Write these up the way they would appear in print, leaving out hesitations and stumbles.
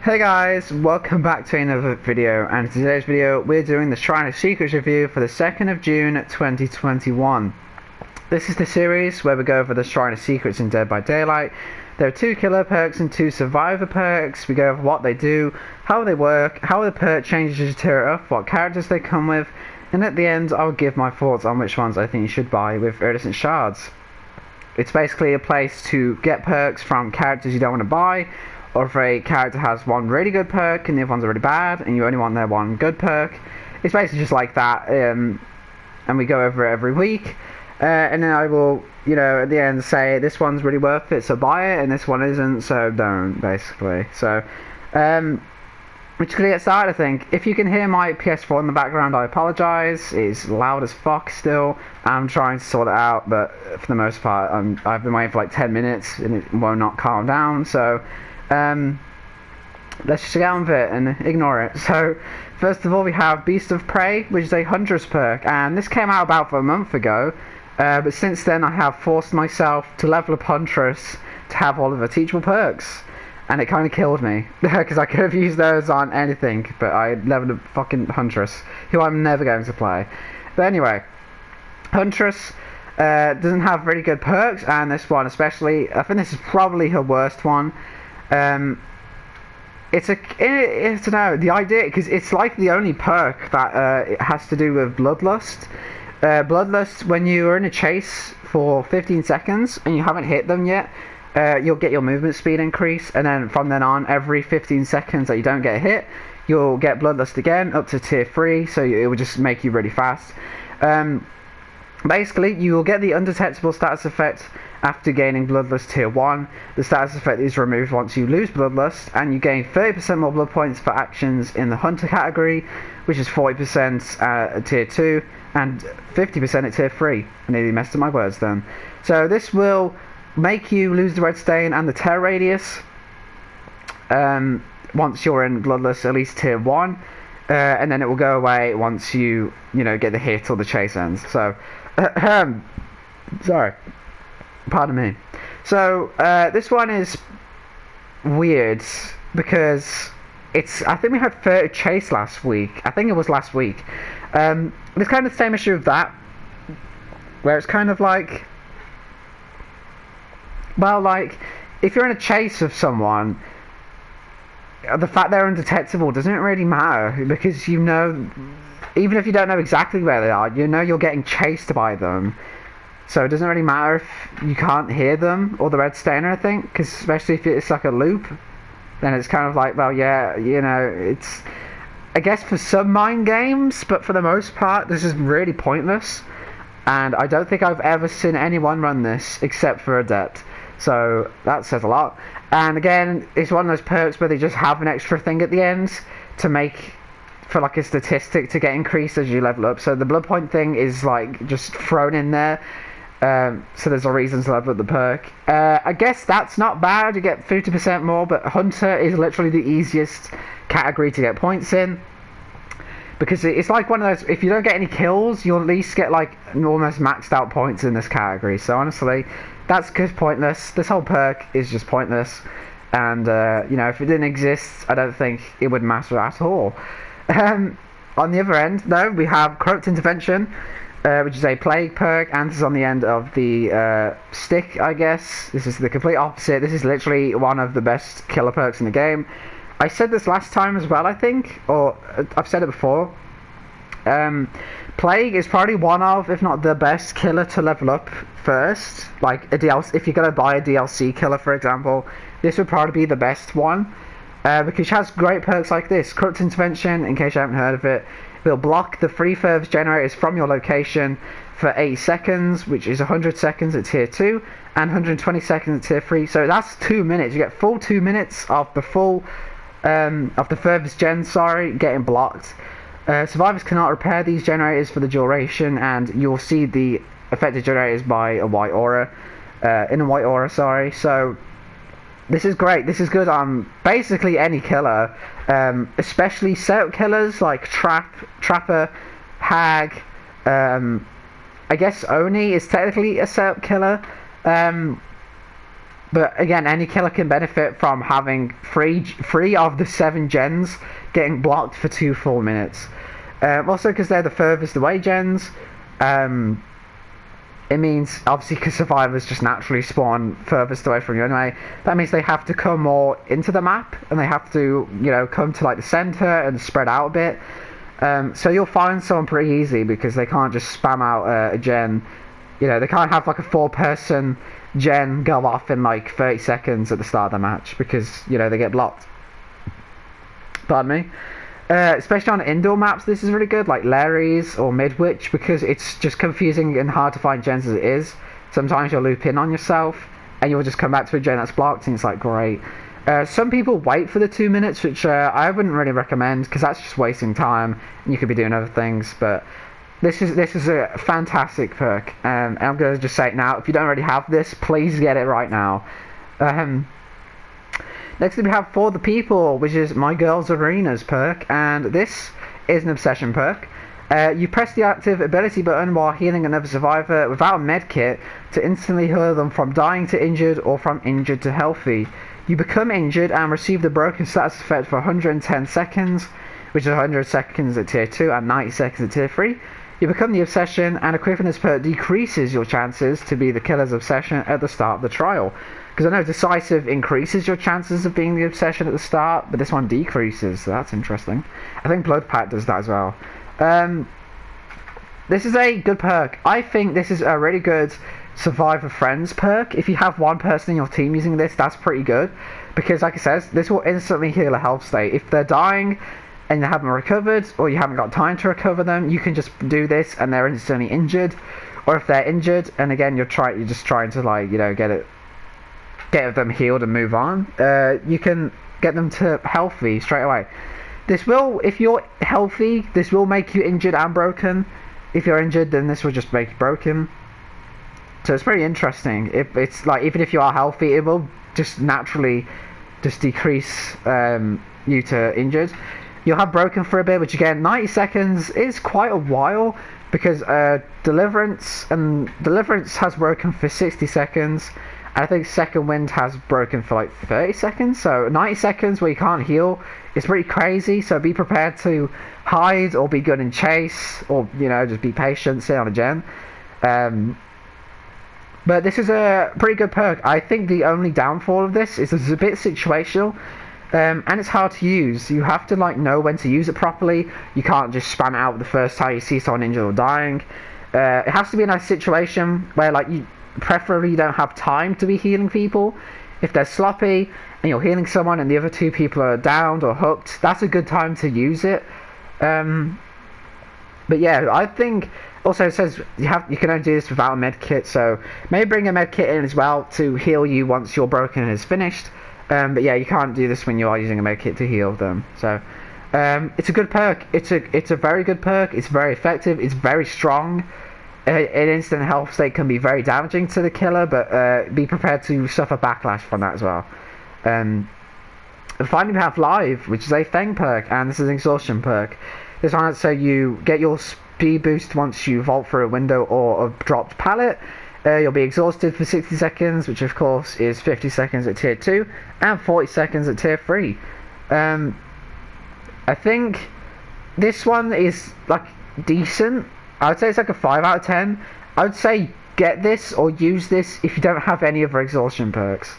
Hey guys, welcome back to another video, and in today's video we're doing the Shrine of Secrets review for the 2nd of June 2021. This is the series where we go over the Shrine of Secrets in Dead by Daylight. There are 2 killer perks and 2 survivor perks. We go over what they do, how they work, how the perk changes as you tear it up, what characters they come with, and at the end I'll give my thoughts on which ones I think you should buy with iridescent shards. It's basically a place to get perks from characters you don't want to buy, or if a character has one really good perk and the other one's really bad and you only want their one good perk. It's basically just like that, and we go over it every week, and then I will, at the end say this one's really worth it, so buy it, and this one isn't, so don't, basically. So we're just gonna get started. I think if you can hear my PS4 in the background, I apologise. It's loud as fuck still. I'm trying to sort it out, but for the most part I've been waiting for like 10 minutes and it will not calm down, so let's just get on with it and ignore it. So first of all we have Beast of Prey, which is a Huntress perk, and this came out about a month ago, but since then I have forced myself to level up Huntress to have all of the teachable perks, and it kind of killed me because I could have used those on anything, but I leveled up fucking Huntress, who I'm never going to play. But anyway, Huntress doesn't have really good perks, and this one especially, I think this is probably her worst one. It's I don't know, the idea, because it's like the only perk that it has to do with Bloodlust. Bloodlust, when you are in a chase for 15 seconds and you haven't hit them yet, you'll get your movement speed increase, and then from then on, every 15 seconds that you don't get hit, you'll get Bloodlust again up to tier 3, so it will just make you really fast. Basically, you will get the undetectable status effect after gaining Bloodlust tier 1. The status effect is removed once you lose Bloodlust, and you gain 30% more blood points for actions in the Hunter category, which is 40% at tier 2 and 50% at tier 3. I nearly messed up my words then. So this will make you lose the red stain and the tear radius once you're in Bloodlust at least tier 1, and then it will go away once you get the hit or the chase ends. So sorry, pardon me. So this one is weird because I think we had 30 chase last week. I think it was last week. It's kind of the same issue with that, where it's kind of like, well, like, if you're in a chase of someone, the fact they're undetectable doesn't really matter, because even if you don't know exactly where they are, you're getting chased by them. So it doesn't really matter if you can't hear them or the red stain or anything, because especially if it's like a loop, then it's kind of like, well, yeah, it's, I guess, for some mind games, but for the most part this is really pointless, and I don't think I've ever seen anyone run this except for Adept. So that says a lot. And again, it's one of those perks where they just have an extra thing at the end to make for like a statistic to get increased as you level up. So the blood point thing is like just thrown in there, so there's a reason to level up the perk. I guess that's not bad. You get 50% more, but Hunter is literally the easiest category to get points in, because it's like one of those, if you don't get any kills, you'll at least get like almost maxed out points in this category. So honestly, that's just pointless. This whole perk is just pointless, and if it didn't exist, I don't think it would matter at all. On the other end, though, we have Corrupt Intervention, which is a plague perk, and this is on the end of the stick, I guess. This is the complete opposite. This is literally one of the best killer perks in the game. I said this last time as well, I think, or I've said it before. Plague is probably one of, if not the best killer to level up first. Like a DLC, if you're gonna buy a DLC killer, for example, this would probably be the best one, because it has great perks like this. Corrupt Intervention, in case you haven't heard of it, will block the free fervs generators from your location for 80 seconds, which is 100 seconds at tier 2 and 120 seconds at tier 3. So that's 2 minutes. You get full 2 minutes of the full of the fervs gen, getting blocked. Survivors cannot repair these generators for the duration, and you'll see the affected generators by a white aura, in a white aura, sorry. So this is great. This is good on basically any killer, especially setup killers like Trapper, Hag. I guess Oni is technically a setup killer. But again, any killer can benefit from having three of the 7 gens getting blocked for 2 full minutes. Also, because they're the furthest away gens, it means, obviously, because survivors just naturally spawn furthest away from you anyway, that means they have to come more into the map, and they have to, come to, like, the center and spread out a bit. So you'll find someone pretty easy, because they can't just spam out a gen. They can't have, like, a 4-person gen go off in, like, 30 seconds at the start of the match, because, they get blocked. Pardon me. Especially on indoor maps, this is really good, like Larry's or Midwich, because it's just confusing and hard to find gens as it is. Sometimes you'll loop in on yourself, and you'll just come back to a gen that's blocked, and it's like, great. Some people wait for the 2 minutes, which I wouldn't really recommend, because that's just wasting time, and you could be doing other things, but this is a fantastic perk, and I'm going to just say it now, if you don't already have this, please get it right now. Next we have For the People, which is My Girl's Arenas perk, and this is an obsession perk. You press the active ability button while healing another survivor without a medkit to instantly heal them from dying to injured or from injured to healthy. You become injured and receive the broken status effect for 110 seconds, which is 100 seconds at tier 2 and 90 seconds at tier 3. You become the obsession, and equipping this perk decreases your chances to be the killer's obsession at the start of the trial. Because I know Decisive increases your chances of being the obsession at the start, but this one decreases, so that's interesting. I think Blood Pact does that as well. This is a good perk. I think this is a really good Survivor Friends perk. If you have one person in your team using this, that's pretty good. Because, like I said, this will instantly heal a health state. If they're dying and they haven't recovered, or you haven't got time to recover them, you can just do this and they're instantly injured. Or if they're injured, and again, you're just trying to, like, get them healed and move on, you can get them to healthy straight away. This will, if you're healthy, this will make you injured and broken. If you're injured, then this will just make you broken. So it's pretty interesting. If it's like, even if you are healthy, it will just naturally just decrease you to injured. You'll have broken for a bit, which again, 90 seconds is quite a while, because Deliverance has broken for 60 seconds. I think Second Wind has broken for like 30 seconds, so 90 seconds where you can't heal is pretty crazy, so be prepared to hide or be good in chase, or, just be patient, sit on a gen. But this is a pretty good perk. I think the only downfall of this is it's a bit situational, and it's hard to use. You have to know when to use it properly. You can't just spam it out the first time you see someone injured or dying. It has to be in a situation where preferably you don't have time to be healing people. If they're sloppy and you're healing someone and the other 2 people are downed or hooked, that's a good time to use it. But yeah, I think also it says you can only do this without a med kit, so maybe bring a med kit in as well to heal you once your broken is finished. But yeah, you can't do this when you are using a med kit to heal them. So it's a good perk. It's a very good perk. It's very effective. It's very strong. An instant health state can be very damaging to the killer, but be prepared to suffer backlash from that as well. And finally we have Live, which is a Feng perk, and this is an exhaustion perk. This one, so you get your speed boost once you vault through a window or a dropped pallet. You'll be exhausted for 60 seconds, which of course is 50 seconds at tier 2 and 40 seconds at tier 3. I think this one is decent. I would say it's a 5 out of 10. I would say get this or use this if you don't have any other exhaustion perks.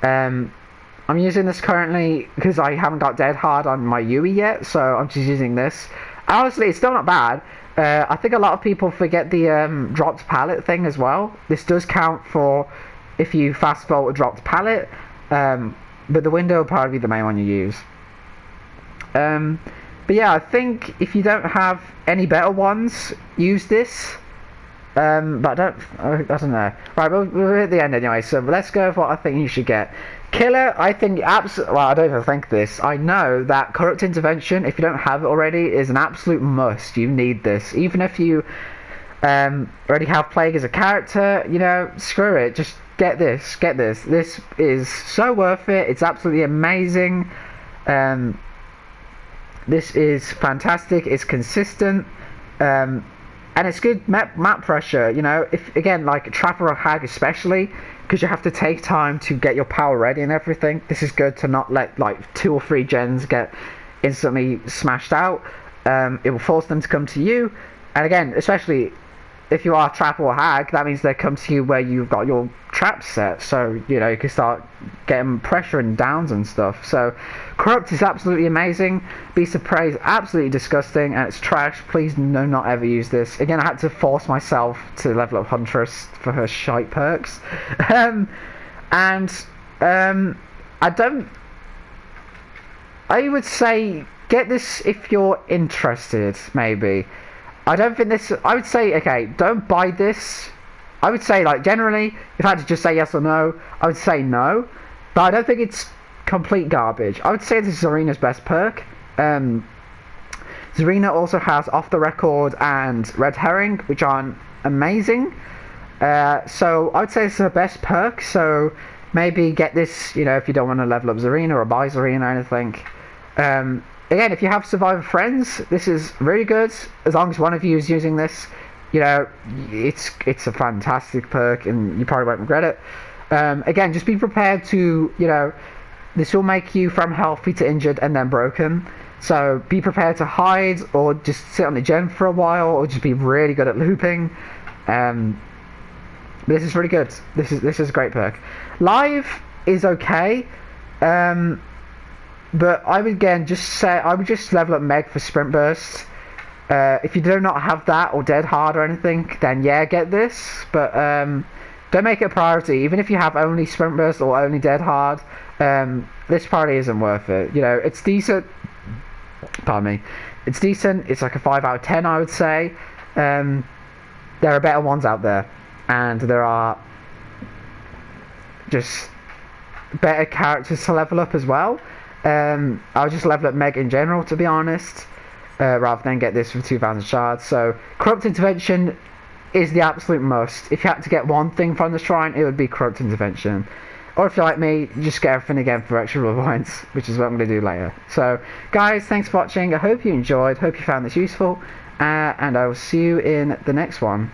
I'm using this currently because I haven't got Dead Hard on my Yui yet, so I'm just using this. Honestly, it's still not bad. I think a lot of people forget the dropped pallet thing as well. This does count for if you fast vault a dropped pallet, but the window will probably be the main one you use. But yeah, I think if you don't have any better ones, use this. But I don't know. Right, we're at the end anyway, so let's go with what I think you should get. Killer, I think well, I don't even think this. I know that Corrupt Intervention, if you don't have it already, is an absolute must. You need this. Even if you already have Plague as a character, screw it. Just get this. Get this. This is so worth it. It's absolutely amazing. This is fantastic. It's consistent. And it's good map pressure, if again, like Trapper or Hag especially, because you have to take time to get your power ready and everything. This is good to not let like 2 or 3 gens get instantly smashed out. It will force them to come to you, and again, especially if you are trap or hag, that means they come to you where you've got your traps set, so you know you can start getting pressure and downs and stuff. So corrupt is absolutely amazing. Beast of Prey is absolutely disgusting and it's trash. Please do not ever use this. Again, I had to force myself to level up Huntress for her shite perks. I would say get this if you're interested, maybe. I don't think this... I would say, okay, don't buy this. I would say, like, generally, if I had to just say yes or no, I would say no. But I don't think it's complete garbage. I would say this is Zarina's best perk. Zarina also has Off the Record and Red Herring, which aren't amazing. So I would say it's her best perk. So maybe get this, you know, if you don't want to level up Zarina or buy Zarina or anything. Again, if you have Survivor friends, this is really good. As long as one of you is using this, you know, it's a fantastic perk and you probably won't regret it. Again, just be prepared to, you know, this will make you from healthy to injured and then broken. So be prepared to hide or just sit on the gen for a while or just be really good at looping. This is really good. This is a great perk. Live is okay. But I would again just say I would just level up Meg for Sprint Burst. If you do not have that or Dead Hard or anything, then yeah, get this. But don't make it a priority. Even if you have only Sprint Burst or only Dead Hard, this probably isn't worth it. You know, it's decent. Pardon me. It's decent. It's like a 5 out of 10, I would say. There are better ones out there, and there are just better characters to level up as well. I would just level up Meg in general, to be honest, rather than get this for 2,000 shards. So Corrupt Intervention is the absolute must. If you had to get one thing from the shrine, it would be Corrupt Intervention. Or if you're like me, just get everything again for extra rule points, which is what I'm going to do later. So guys, thanks for watching. I hope you enjoyed, hope you found this useful, and I will see you in the next one.